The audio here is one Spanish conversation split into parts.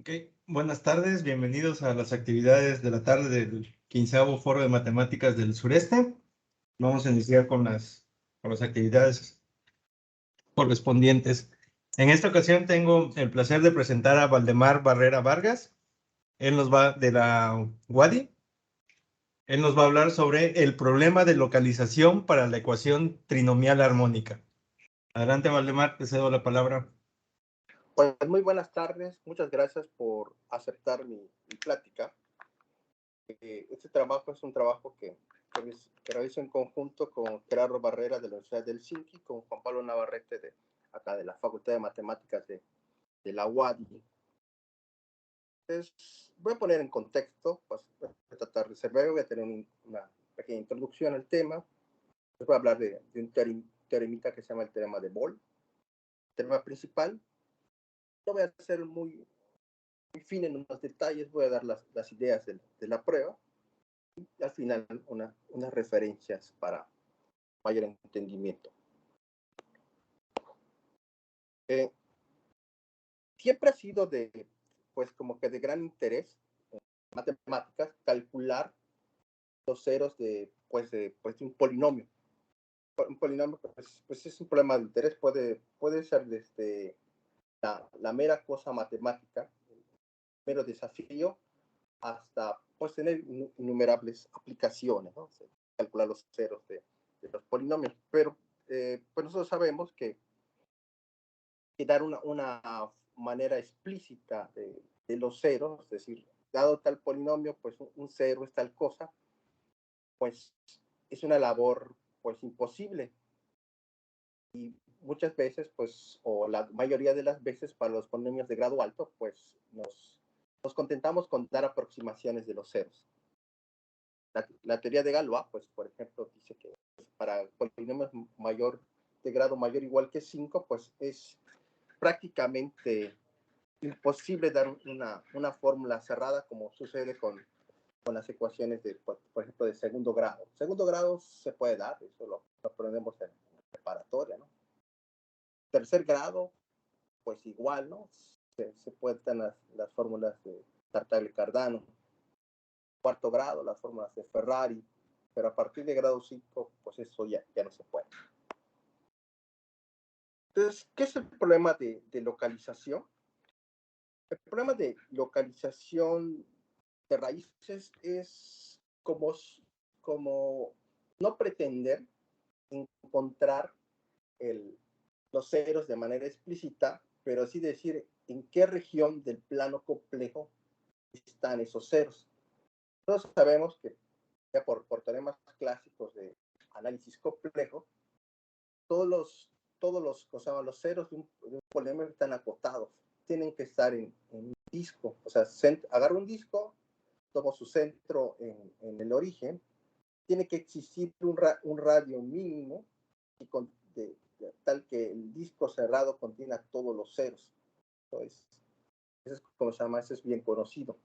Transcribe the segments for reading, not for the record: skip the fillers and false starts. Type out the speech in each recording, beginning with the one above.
Ok, buenas tardes, bienvenidos a las actividades de la tarde del 15º Foro de Matemáticas del Sureste. Vamos a iniciar con las actividades correspondientes. En esta ocasión tengo el placer de presentar a Valdemar Barrera Vargas. Él nos va de la UADY. Él nos va a hablar sobre el problema de localización para la ecuación trinomial armónica. Adelante, Valdemar, te cedo la palabra. Pues muy buenas tardes, muchas gracias por aceptar mi plática. Este trabajo es un trabajo que realizo en conjunto con Gerardo Barrera de la Universidad del Helsinki, con Juan Pablo Navarrete de acá de la Facultad de Matemáticas de la UADY. Entonces, voy a poner en contexto, pues, voy a tratar de ser breve, voy a tener una pequeña introducción al tema. Les voy a hablar de un teoremita que se llama el teorema de Boole. El teorema principal, no voy a ser muy fin en unos detalles, voy a dar las ideas de la prueba y al final unas referencias para mayor entendimiento. Siempre ha sido pues como que de gran interés en matemáticas calcular los ceros de un polinomio. Un polinomio pues es un problema de interés, puede ser desde la mera cosa matemática, el mero desafío, hasta pues tener innumerables aplicaciones, ¿no? Calcular los ceros de los polinomios, pero pues nosotros sabemos que dar una manera explícita de los ceros, es decir, dado tal polinomio, pues un cero es tal cosa, pues es una labor pues imposible, y muchas veces, pues, o la mayoría de las veces para los polinomios de grado alto, pues nos contentamos con dar aproximaciones de los ceros. La teoría de Galois, pues, por ejemplo, dice que para polinomios de grado mayor o igual que 5, pues es prácticamente imposible dar una fórmula cerrada como sucede con las ecuaciones por ejemplo, de segundo grado. Segundo grado se puede dar, eso lo aprendemos en preparatoria, ¿no? Tercer grado, pues igual, ¿no? Se pueden dar las fórmulas de Tartaglia y Cardano. Cuarto grado, las fórmulas de Ferrari, pero a partir de grado 5, pues eso ya no se puede. Entonces, ¿qué es el problema de localización? El problema de localización de raíces es como no pretender encontrar los ceros de manera explícita, pero sí decir en qué región del plano complejo están esos ceros. Todos sabemos que ya por teoremas clásicos de análisis complejo, todos los ceros de un polinomio están acotados, tienen que estar en un disco, o sea, agarro un disco, tomo su centro en el origen, tiene que existir un radio mínimo tal que el disco cerrado contiene todos los ceros. Entonces, eso es como se llama, eso es bien conocido.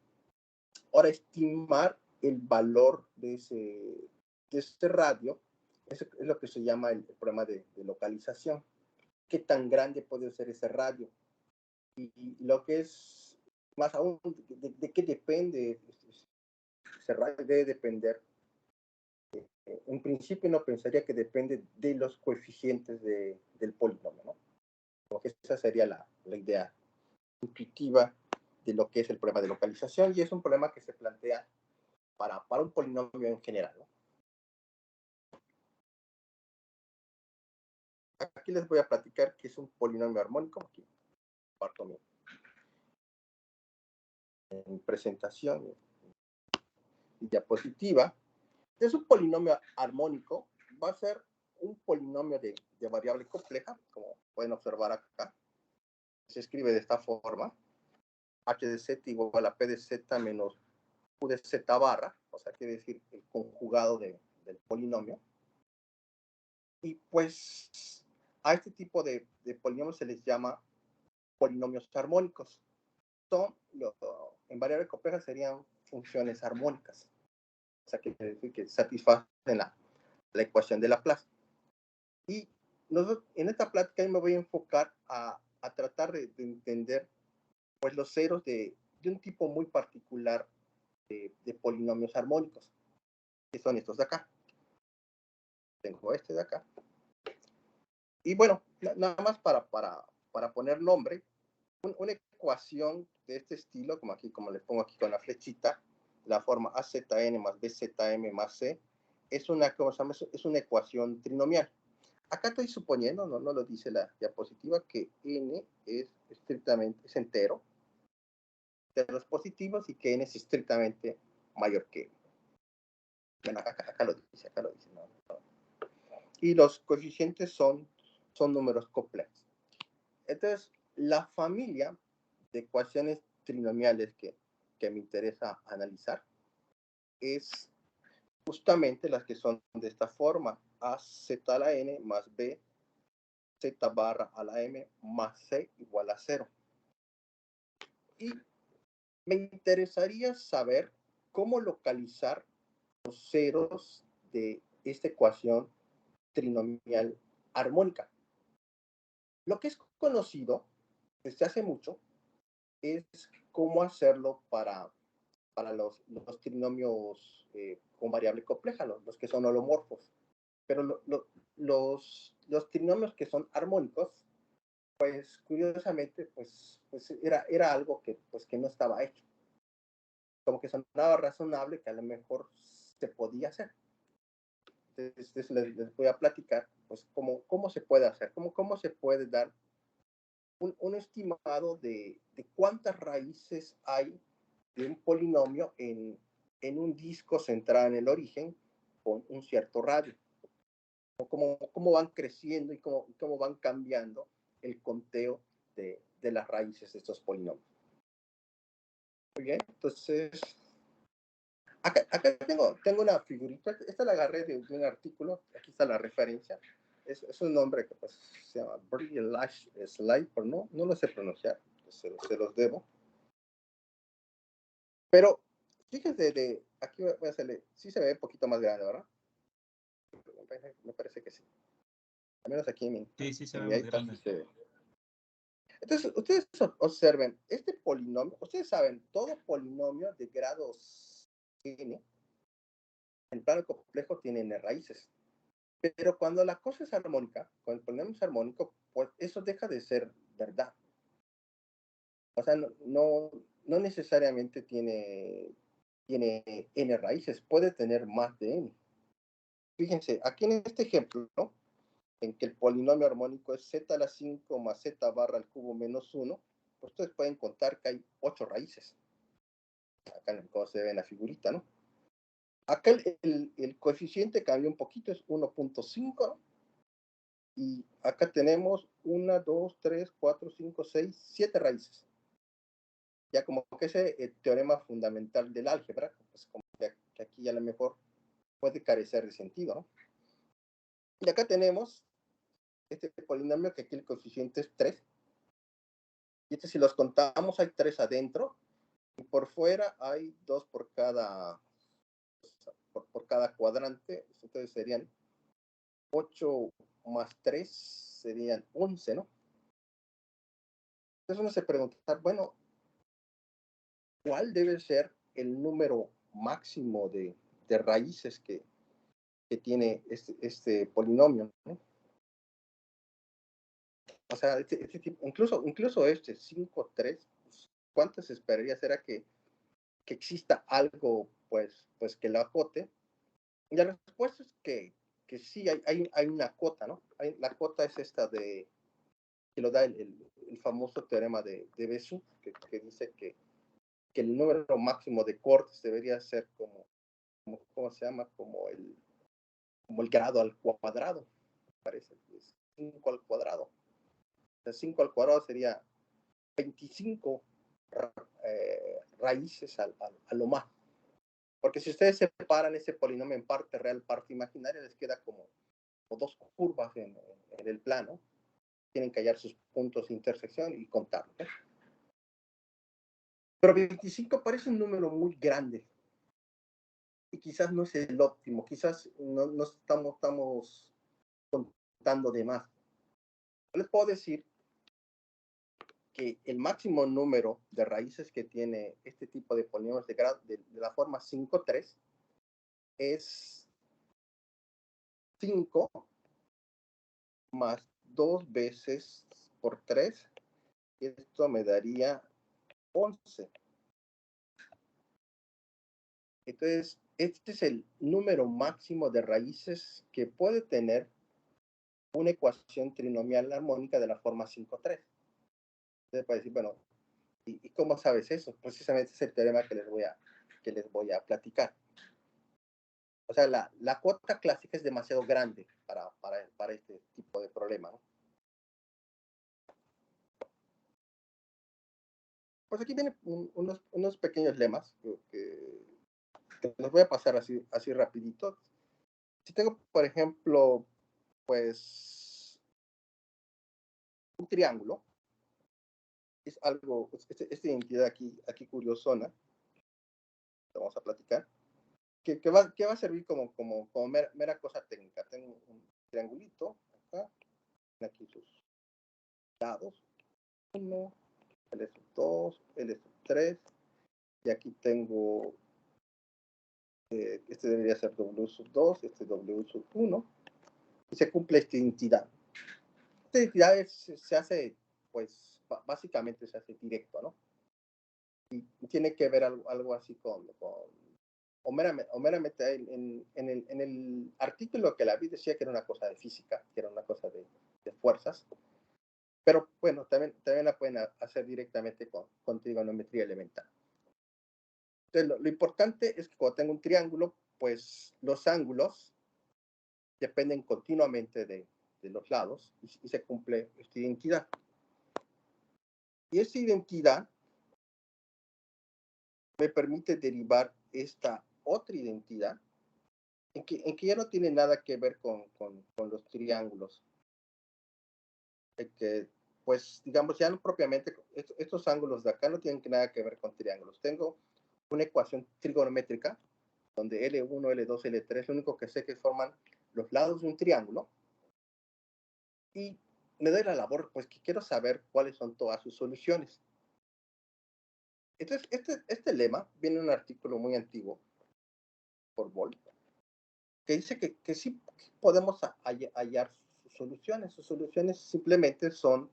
Ahora, estimar el valor de ese radio es lo que se llama el problema de localización. ¿Qué tan grande puede ser ese radio? Y lo que es más aún, ¿de qué depende? Ese radio debe depender. En principio no pensaría que depende de los coeficientes del polinomio, ¿no? Porque esa sería la idea intuitiva de lo que es el problema de localización, y es un problema que se plantea para un polinomio en general, ¿no? Aquí les voy a platicar qué es un polinomio armónico. Aquí parto mi presentación y diapositiva. Es un polinomio armónico, va a ser un polinomio de variable compleja, como pueden observar acá. Se escribe de esta forma: h de z igual a p de z menos q de z barra, o sea, quiere decir el conjugado del polinomio. Y pues a este tipo de polinomios se les llama polinomios armónicos. En variable compleja serían funciones armónicas, o sea, quiere decir que satisfacen la ecuación de Laplace. Y en esta plática yo me voy a enfocar a tratar de entender pues los ceros de de un tipo muy particular de polinomios armónicos, que son estos de acá. Tengo este de acá. Y bueno, nada más para poner nombre, una ecuación de este estilo, como aquí, como les pongo aquí con la flechita, la forma AZN más BZM más C, es una ecuación trinomial. Acá estoy suponiendo, no lo dice la diapositiva, que n es estrictamente, es entero, de los positivos, y que n es estrictamente mayor que. Bueno, acá lo dice, no. Y los coeficientes son números complejos. Entonces, la familia de ecuaciones trinomiales que me interesa analizar es justamente las que son de esta forma: AZ a la n más B Z barra a la m más C igual a 0. Y me interesaría saber cómo localizar los ceros de esta ecuación trinomial armónica. Lo que es conocido desde hace mucho es cómo hacerlo para los trinomios con variable compleja, los que son holomorfos. Pero los trinomios que son armónicos, pues curiosamente, pues era algo que no estaba hecho. Como que sonaba razonable que a lo mejor se podía hacer. Entonces les voy a platicar pues cómo se puede hacer, cómo se puede dar un estimado de cuántas raíces hay de un polinomio en un disco centrado en el origen con un cierto radio. Cómo van creciendo y cómo van cambiando el conteo de las raíces de estos polinomios. Muy bien, entonces acá tengo una figurita. Esta la agarré de un artículo. Aquí está la referencia. Es un nombre que pues, se llama Brilliant Slide, pero no lo sé pronunciar, se los debo. Pero fíjense, aquí voy a hacerle, sí se ve un poquito más grande, ¿verdad? Me parece que sí. Al menos aquí en sí se ve más grande. se ve. Entonces, ustedes observen, este polinomio, ustedes saben, todo polinomio de grados n, en plano complejo, tiene n raíces. Pero cuando la cosa es armónica, cuando el polinomio es armónico, pues eso deja de ser verdad. O sea, no necesariamente tiene n raíces, puede tener más de n. Fíjense, aquí en este ejemplo, ¿no?, en que el polinomio armónico es z a la 5 más z barra al cubo menos 1, pues ustedes pueden contar que hay 8 raíces. Acá como se ve en la figurita, ¿no? Acá el coeficiente cambia un poquito, es 1.5, ¿no? Y acá tenemos 1, 2, 3, 4, 5, 6, 7 raíces. Ya como que ese teorema fundamental del álgebra, pues como que aquí a lo mejor puede carecer de sentido, ¿no? Y acá tenemos este polinomio que aquí el coeficiente es 3. Y si los contamos, hay 3 adentro. Y por fuera hay 2 por cada cuadrante. Entonces serían 8 más 3, serían 11, ¿no? Entonces uno se pregunta, bueno, ¿cuál debe ser el número máximo de raíces que tiene este polinomio, ¿no? O sea, este tipo, incluso este 5, 3, pues, ¿cuánto se esperaría? ¿Será que exista algo, pues que lo acote? Y la respuesta es que sí, hay una cota, ¿no? La cota es esta que lo da el famoso teorema de Bézout, que dice que el número máximo de cortes debería ser ¿cómo se llama? Como el grado al cuadrado, parece. 5 al cuadrado. O sea, 5 al cuadrado sería 25 raíces a lo más. Porque si ustedes separan ese polinomio en parte real, parte imaginaria, les queda como 2 curvas en el plano. Tienen que hallar sus puntos de intersección y contarlo, ¿eh? Pero 25 parece un número muy grande. Y quizás no es el óptimo. Quizás no estamos contando de más. Les puedo decir que el máximo número de raíces que tiene este tipo de polinomios de la forma 5,3 es 5 más 2 veces por 3. Esto me daría 11. Entonces, este es el número máximo de raíces que puede tener una ecuación trinomial armónica de la forma 5,3. Entonces, para decir, bueno, ¿y cómo sabes eso? Precisamente es el teorema que les voy a platicar. O sea, la cuota clásica es demasiado grande para este tipo de problema, ¿no? Pues aquí vienen unos pequeños lemas que los voy a pasar así rapidito. Si tengo, por ejemplo, pues un triángulo, es algo, esta identidad aquí curiosona, vamos a platicar, que va a servir como mera cosa técnica. Tengo un triangulito acá, aquí sus lados, 1, L sub 2, L sub 3, y aquí tengo, este debería ser W sub 2, este W sub 1, y se cumple esta identidad. Esta identidad se hace, pues, básicamente se hace directo, ¿no? Y tiene que ver algo así o meramente en el artículo que la vi decía que era una cosa de física, que era una cosa de fuerzas, pero bueno, también la pueden hacer directamente con trigonometría elemental. Entonces, lo importante es que cuando tengo un triángulo, pues los ángulos dependen continuamente de los lados y se cumple esta identidad. Y esta identidad me permite derivar esta otra identidad en que ya no tiene nada que ver con los triángulos. Que, pues, digamos, ya no propiamente, estos ángulos de acá no tienen nada que ver con triángulos. Tengo una ecuación trigonométrica donde L1, L2, L3, lo único que sé que forman los lados de un triángulo, y me doy la labor, pues, que quiero saber cuáles son todas sus soluciones. Entonces, este lema viene en un artículo muy antiguo por Boole, que dice que sí podemos hallar sus soluciones. Sus soluciones simplemente son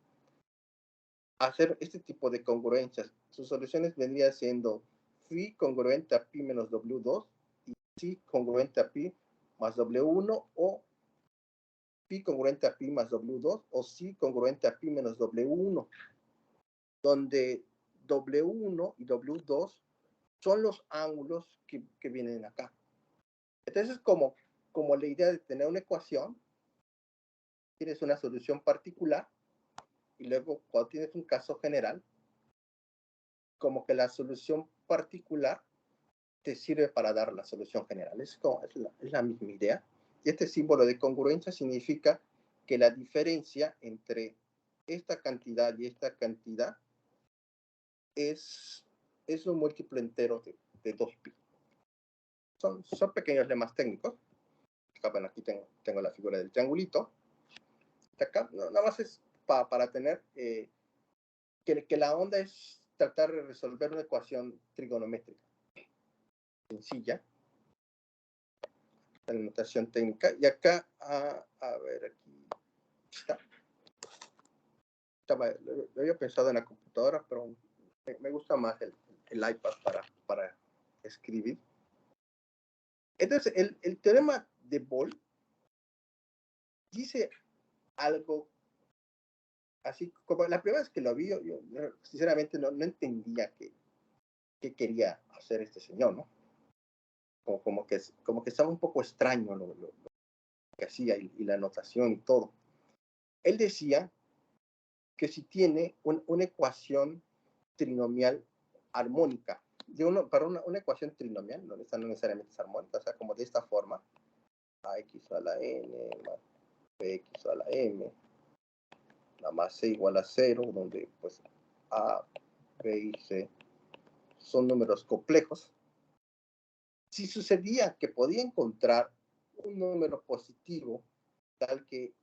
hacer este tipo de congruencias. Sus soluciones vendrían siendo phi congruente a pi menos W2 y psi congruente a pi más W1, o pi congruente a pi más W2 o psi congruente a pi menos W1, donde W1 y W2 son los ángulos que vienen acá. Entonces, como la idea de tener una ecuación, tienes una solución particular, y luego cuando tienes un caso general, como que la solución particular te sirve para dar la solución general. Es la misma idea. Y este símbolo de congruencia significa que la diferencia entre esta cantidad y esta cantidad es un múltiplo entero de 2pi. Son pequeños lemas técnicos. Bueno, aquí tengo la figura del triangulito. Acá nada más es para tener que la onda es tratar de resolver una ecuación trigonométrica sencilla, la notación técnica. Y acá, a ver, aquí está. Lo había pensado en la computadora, pero me gusta más el iPad para escribir. Entonces, el teorema de Boole dice algo así, como la primera vez que lo vi, yo sinceramente no entendía qué quería hacer este señor, ¿no? Como que estaba un poco extraño lo que hacía y la notación y todo. Él decía que si tiene una ecuación trinomial armónica, para una ecuación trinomial, no necesariamente es armónica, o sea, como de esta forma, ax a la n más bx a la m, la más c igual a 0, donde pues a, b y c son números complejos. Si sucedía que podía encontrar un número positivo tal que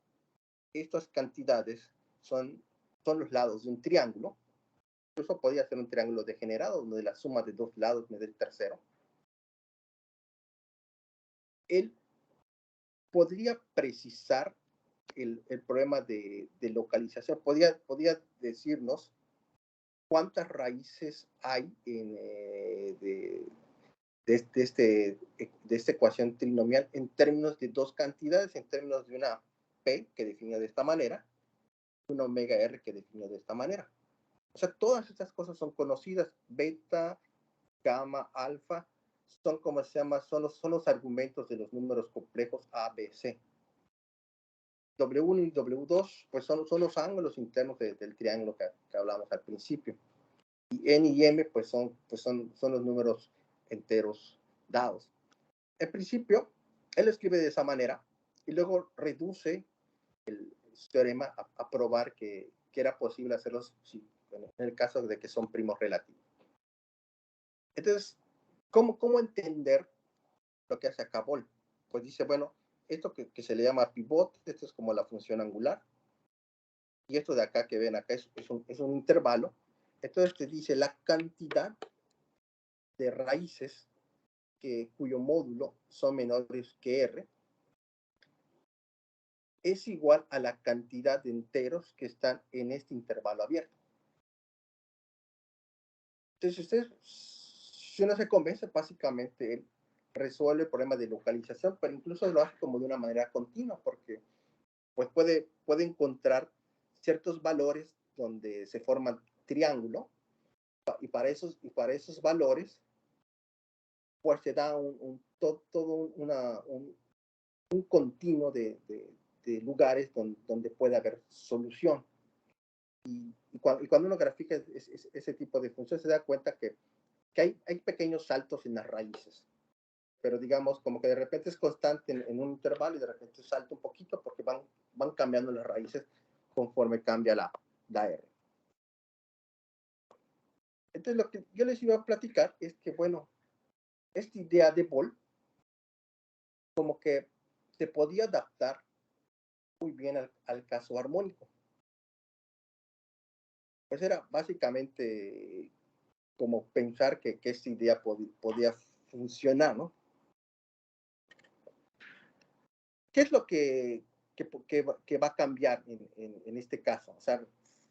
estas cantidades son los lados de un triángulo, incluso podría ser un triángulo degenerado, donde la suma de dos lados me dé el tercero. Él podría precisar el problema de localización, podría decirnos cuántas raíces hay de esta ecuación trinomial en términos de dos cantidades, en términos de una P que define de esta manera, una omega R que define de esta manera. O sea, todas estas cosas son conocidas, beta, gamma, alfa, son como se llama, son los argumentos de los números complejos A, B, C. W1 y W2, pues son los ángulos internos del triángulo que hablamos al principio. Y N y M, pues son los números enteros dados. En principio, él lo escribe de esa manera y luego reduce el teorema a probar que era posible hacerlo en el caso de que son primos relativos. Entonces, ¿cómo entender lo que hace acá Boole? Pues dice, bueno, esto que se le llama pivote, esto es como la función angular, y esto de acá que ven acá es un intervalo. Entonces te dice la cantidad de raíces cuyo módulo son menores que R es igual a la cantidad de enteros que están en este intervalo abierto. Entonces, si uno se convence, básicamente él resuelve el problema de localización, pero incluso lo hace como de una manera continua, porque pues puede encontrar ciertos valores donde se forman triángulo, y para esos valores, pues se da todo un continuo de lugares donde puede haber solución. Y cuando uno grafica ese tipo de funciones, se da cuenta que hay pequeños saltos en las raíces, pero digamos como que de repente es constante en un intervalo y de repente salta un poquito porque van cambiando las raíces conforme cambia la R. Entonces lo que yo les iba a platicar es que, bueno, esta idea de Boole como que se podía adaptar muy bien al caso armónico. Pues era básicamente como pensar que esta idea podía funcionar, ¿no? ¿Qué es lo que va a cambiar en este caso? O sea,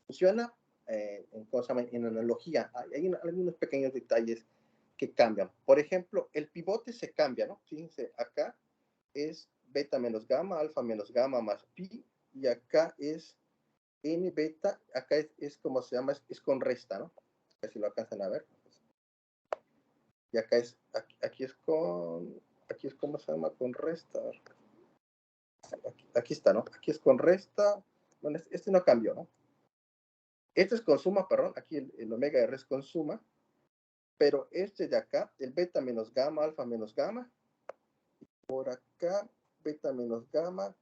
funciona en analogía. Hay algunos pequeños detalles que cambian. Por ejemplo, el pivote se cambia, ¿no? Fíjense, acá es beta menos gamma, alfa menos gamma más pi, y acá es n beta, acá es como se llama, es con resta, ¿no? A ver si lo alcanzan a ver. Y acá aquí es como se llama, con resta. Aquí está, ¿no? Aquí es con resta. Bueno, este no cambió, ¿no? Este es con suma, perdón. Aquí el omega R es con suma. Pero este de acá, el beta menos gamma, alfa menos gamma. Por acá, beta menos gamma,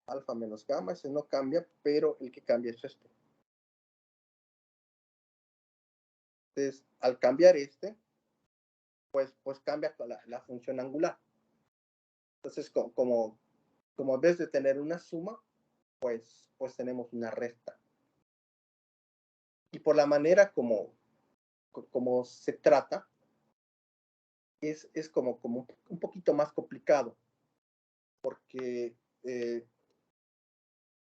alfa menos gamma. Ese no cambia, pero el que cambia es este. Entonces, al cambiar este, pues cambia la función angular. Entonces, como en vez de tener una suma, pues tenemos una resta. Y por la manera como se trata, es como un poquito más complicado, porque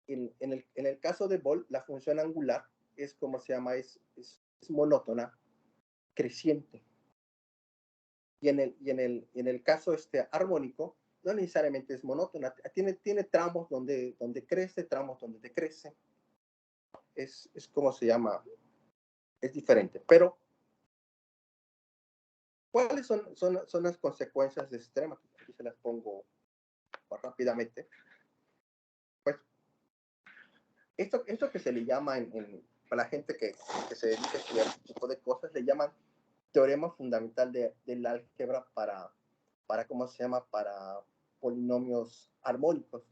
en el caso de Boole, la función angular es como se llama, es monótona, creciente. Y en el caso armónico, no necesariamente es monótona, tiene tramos donde crece, tramos donde decrece. Es como se llama, es diferente. Pero, ¿cuáles son las consecuencias de este tema? Aquí se las pongo rápidamente. Pues, esto que se le llama para la gente que se dedica a estudiar este tipo de cosas, le llaman teorema fundamental del álgebra para ¿cómo se llama? Para polinomios armónicos.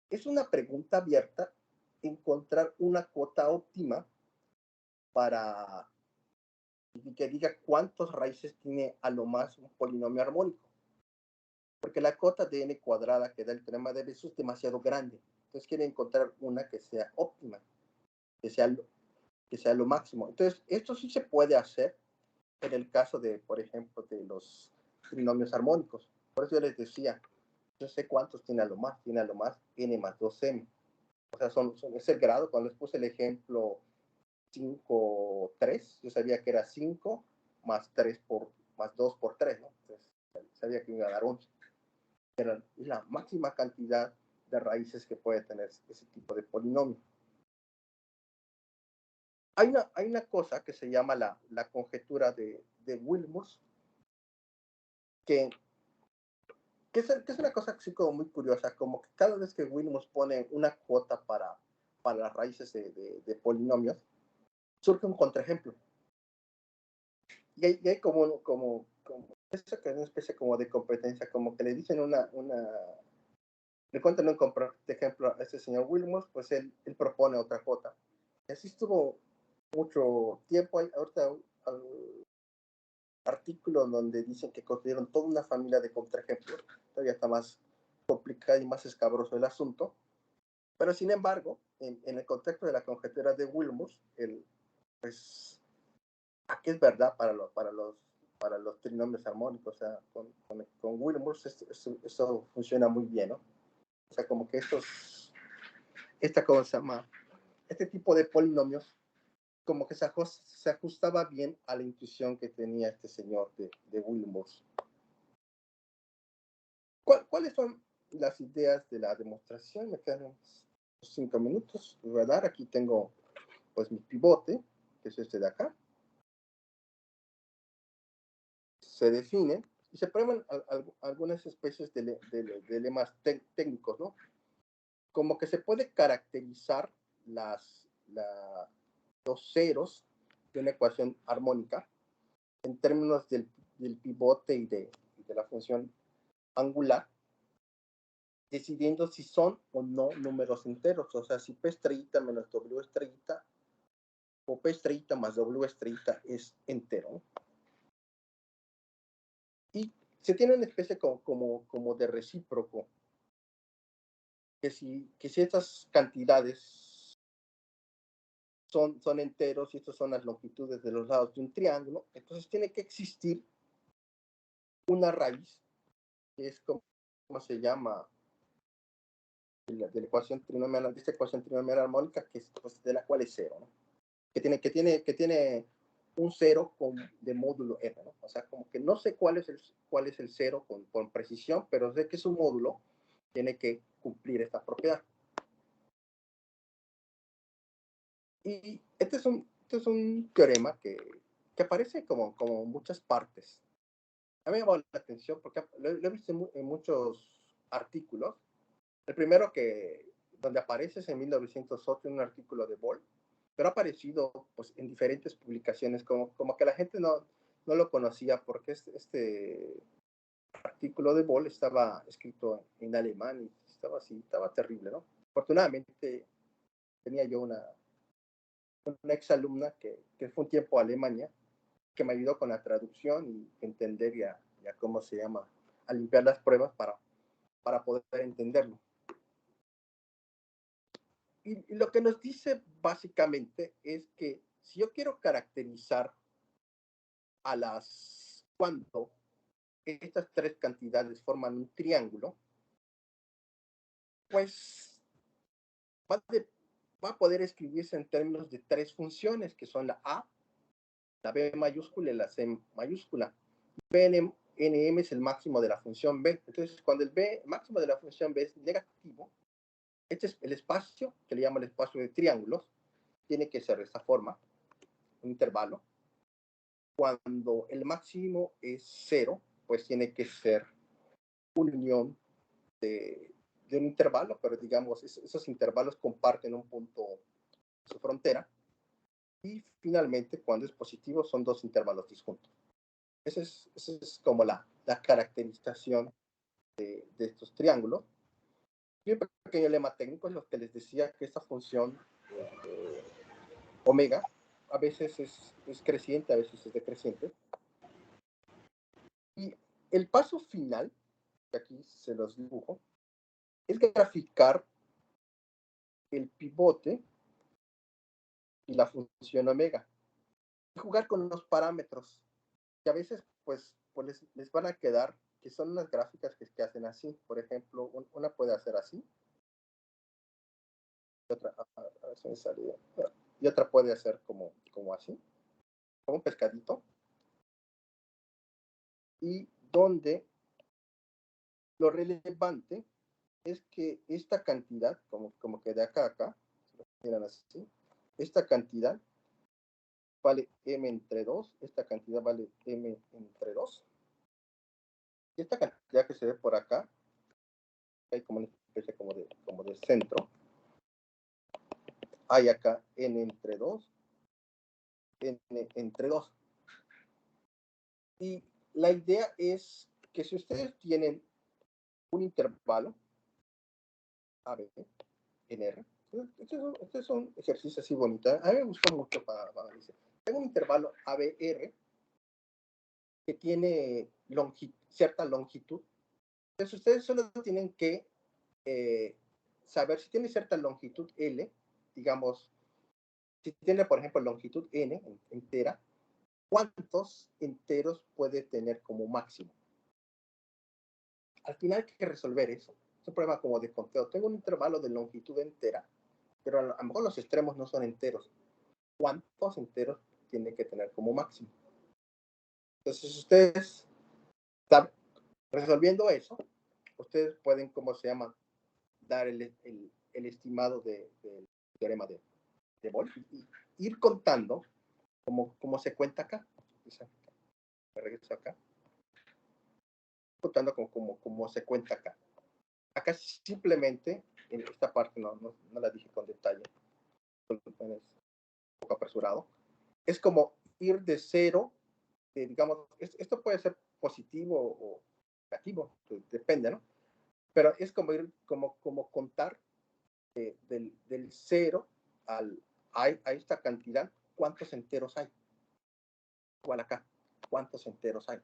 Es una pregunta abierta encontrar una cuota óptima para que diga cuántas raíces tiene a lo más un polinomio armónico. Porque la cota de n cuadrada que da el teorema de Bessus es demasiado grande. Entonces quiere encontrar una que sea óptima, que que sea lo máximo. Entonces, esto sí se puede hacer en el caso de, por ejemplo, de los trinomios armónicos. Por eso yo les decía, yo sé cuántos tiene a lo más n más 2m. O sea, es el grado. Cuando les puse el ejemplo 5, 3, yo sabía que era 5 más 2 por 3, ¿no? Entonces, sabía que iba a dar 11. Era la máxima cantidad de raíces que puede tener ese tipo de polinomio. Hay una cosa que se llama la conjetura de Wilmers, que es una cosa así como muy curiosa, como que cada vez que Wilmers pone una cuota para las raíces de polinomios, surge un contraejemplo. Y hay como eso que es una especie como de competencia, como que le dicen le cuentan un ejemplo a este señor Wilmers, pues él propone otra cuota. Y así estuvo mucho tiempo. Ahorita artículos donde dicen que construyeron toda una familia de contraejemplos. Todavía está más complicado y más escabroso el asunto. Pero sin embargo, en el contexto de la conjetura de Wilmers, pues aquí es verdad para los trinomios armónicos. O sea, con Wilmers esto funciona muy bien, ¿no? O sea, como que esta cosa más, este tipo de polinomios como que se ajustaba bien a la intuición que tenía este señor de Wilmers. ¿Cuáles son las ideas de la demostración? Me quedan 5 minutos. Les voy a dar, aquí tengo pues mi pivote, que es este de acá. Se define y se prueban algunas especies de lemas técnicos, ¿no? Como que se puede caracterizar los ceros de una ecuación armónica en términos del pivote y de la función angular, decidiendo si son o no números enteros. O sea, si P estrellita menos W estrellita o P estrellita más W estrellita es entero. Y se tiene una especie como de recíproco, que si estas cantidades son enteros y estas son las longitudes de los lados de un triángulo, entonces tiene que existir una raíz, que es como se llama de la ecuación trinomial, de esta ecuación trinomial armónica, que es pues, de la cual es cero, ¿no? Que tiene un cero de módulo r, ¿no? O sea, como que no sé cuál es el cero con precisión, pero sé que su módulo tiene que cumplir esta propiedad. Y este es un teorema que aparece como muchas partes. A mí me llamó la atención porque lo he visto en muchos artículos. El primero donde aparece es en 1908 en un artículo de Boole, pero ha aparecido pues, en diferentes publicaciones, como que la gente no lo conocía porque este artículo de Boole estaba escrito en alemán y estaba terrible, ¿no? Afortunadamente tenía yo una exalumna que fue un tiempo a Alemania, que me ayudó con la traducción y entender ya cómo se llama, a limpiar las pruebas para poder entenderlo. Y lo que nos dice básicamente es que si yo quiero caracterizar cuando estas tres cantidades forman un triángulo, pues va a poder escribirse en términos de tres funciones, que son la A, la B mayúscula y la C mayúscula. Bnm es el máximo de la función B. Entonces, cuando el máximo de la función B es negativo, este es el espacio, que le llama el espacio de triángulos, tiene que ser de esta forma, un intervalo. Cuando el máximo es 0, pues tiene que ser una unión de un intervalo, pero digamos, esos intervalos comparten un punto, su frontera. Y finalmente, cuando es positivo, son dos intervalos disjuntos. Esa es como la caracterización de estos triángulos. Y un pequeño lema técnico es lo que les decía, que esta función omega a veces es creciente, a veces es decreciente. Y el paso final, que aquí se los dibujo, es graficar el pivote y la función omega. Y jugar con los parámetros, que a veces pues les van a quedar, que son unas gráficas que hacen así. Por ejemplo, una puede hacer así, y otra, a ver si me salió, y otra puede hacer como así, como un pescadito, y donde lo relevante es que esta cantidad, como que de acá a acá, si lo miran así, esta cantidad vale m entre 2, esta cantidad vale m entre 2, y esta cantidad que se ve por acá, hay como una especie como de centro, hay acá n entre 2, n entre 2. Y la idea es que si ustedes tienen un intervalo, A, B, en R, este es un ejercicio así bonito. A mí me gustó mucho para decir. Tengo un intervalo ABR que tiene cierta longitud. Entonces ustedes solo tienen que saber si tiene cierta longitud L, digamos, si tiene, por ejemplo, longitud N entera, ¿cuántos enteros puede tener como máximo? Al final hay que resolver eso. Es un problema como de conteo. Tengo un intervalo de longitud entera, pero a lo mejor los extremos no son enteros. ¿Cuántos enteros tiene que tener como máximo? Entonces, ustedes están resolviendo eso, ustedes pueden, ¿cómo se llama?, dar el estimado del teorema de Boole y ir contando como se cuenta acá. Me regreso acá. Contando como se cuenta acá. Acá simplemente, en esta parte no la dije con detalle, es un poco apresurado, es como ir de cero, digamos, esto puede ser positivo o negativo, depende, ¿no? Pero es como ir, como contar del cero a esta cantidad, ¿cuántos enteros hay? Igual acá, ¿cuántos enteros hay?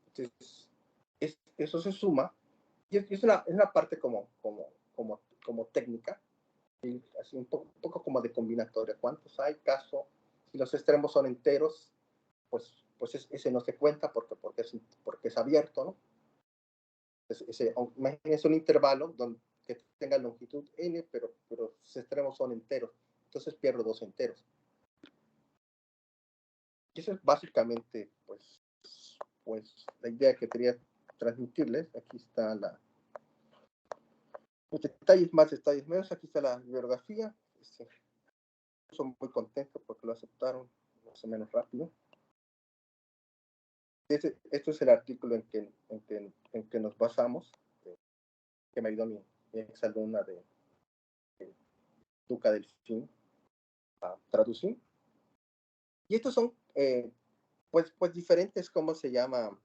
Entonces, eso se suma, y es una parte como técnica, así un poco como de combinatoria. ¿Cuántos hay? Caso, si los extremos son enteros, pues ese no se cuenta porque es abierto, ¿no? Entonces, imagínense un intervalo que tenga longitud n, pero sus extremos son enteros. Entonces pierdo dos enteros. Y eso es básicamente, pues la idea que quería transmitirles. Aquí está los detalles, más detalles menos. Aquí está la bibliografía. Son muy contentos porque lo aceptaron más o menos rápido. Esto es el artículo en que nos basamos, que me ayudó mi exalumna de Duca Delfín a traducir. Y estos son, pues diferentes, ¿cómo se llama?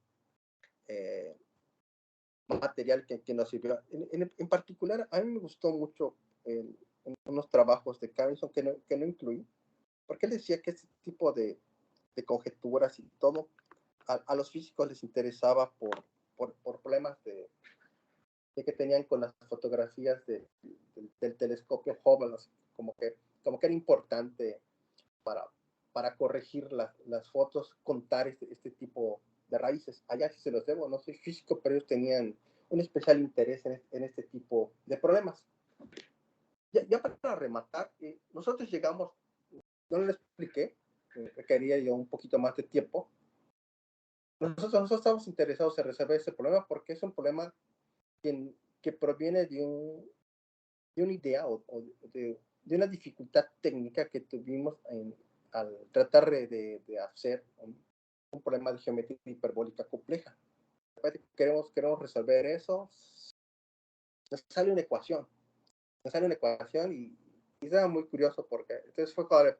Material que nos sirvió. En particular, a mí me gustó mucho en unos trabajos de Carlson que no incluí, porque él decía que este tipo de conjeturas y todo, a los físicos les interesaba por problemas de que tenían con las fotografías del telescopio Hubble, como que era importante para corregir las fotos, contar este tipo de raíces. Allá sí se los debo, no soy físico, pero ellos tenían un especial interés en este tipo de problemas. Ya para rematar, nosotros llegamos, no les expliqué, requería yo un poquito más de tiempo. Nosotros estamos interesados en resolver ese problema porque es un problema que proviene de una idea o de una dificultad técnica que tuvimos al tratar de hacer un problema de geometría hiperbólica compleja. Queremos resolver eso. Nos sale una ecuación. Y estaba muy curioso porque entonces fue cuando